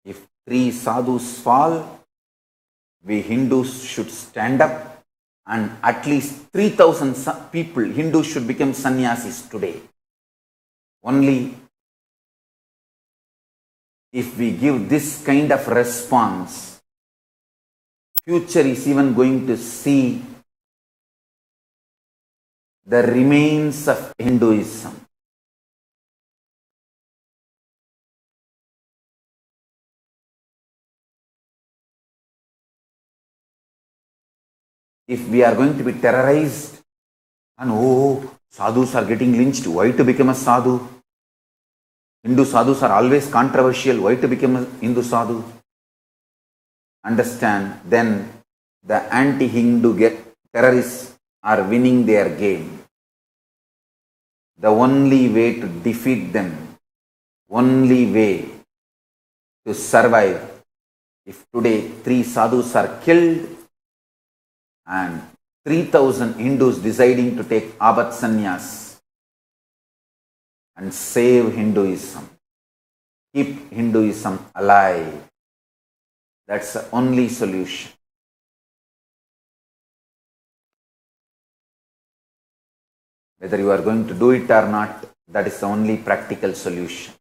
If three sadhus fall, we Hindus should stand up, and at least 3,000 people, Hindus, should become sannyasis today. Only if we give this kind of response, future is even going to see the remains of Hinduism. If we are going to be terrorized and sadhus are getting lynched, why to become a sadhu? Hindu sadhus are always controversial, why to become a Hindu sadhu? Understand, then the anti-Hindu terrorists are winning their game. The only way to defeat them, only way to survive, if today 3 sadhus are killed and 3,000 Hindus deciding to take Abhat Sannyas and save Hinduism, keep Hinduism alive, that's the only solution. Whether you are going to do it or not, that is the only practical solution.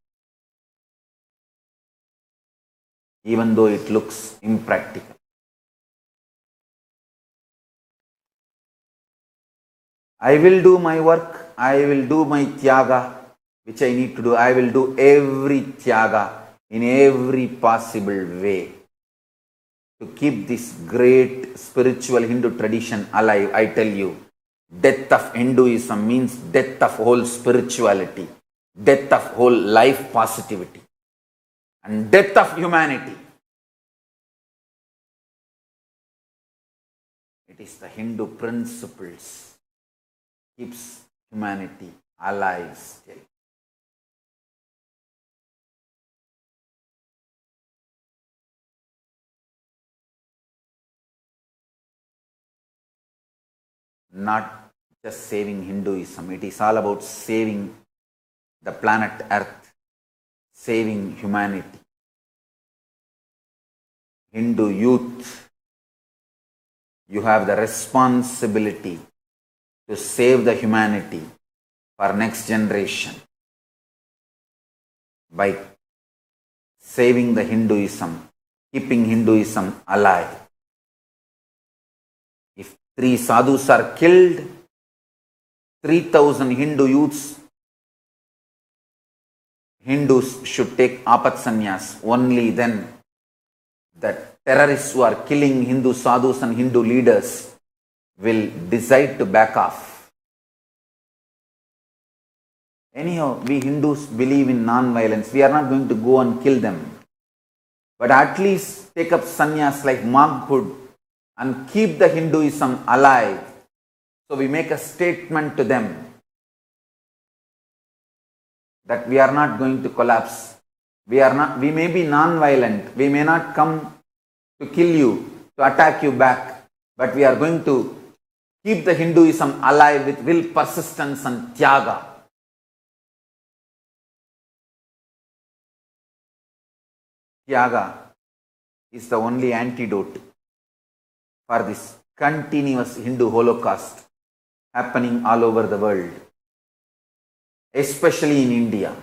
Even though it looks impractical. I will do my work, I will do my tyaga, which I need to do. I will do every tyaga in every possible way to keep this great spiritual Hindu tradition alive. I tell you, death of Hinduism means death of whole spirituality, death of whole life positivity, and death of humanity. It is the Hindu principles keeps humanity alive still. Not just saving Hinduism, it is all about saving the planet Earth, saving humanity. Hindu youth, you have the responsibility to save the humanity for next generation by saving the Hinduism, keeping Hinduism alive. If 3 sadhus are killed, 3,000 Hindu youths, Hindus should take Apat Sannyas. Only then the terrorists who are killing Hindu sadhus and Hindu leaders will decide to back off. Anyhow, we Hindus believe in non-violence. We are not going to go and kill them. But at least take up sannyas like monkhood and keep the Hinduism alive. So we make a statement to them that we are not going to collapse. We may be non-violent. We may not come to kill you, to attack you back. But we are going to keep the Hinduism alive with will, persistence and tyaga. Tyaga is the only antidote for this continuous Hindu holocaust happening all over the world, especially in India.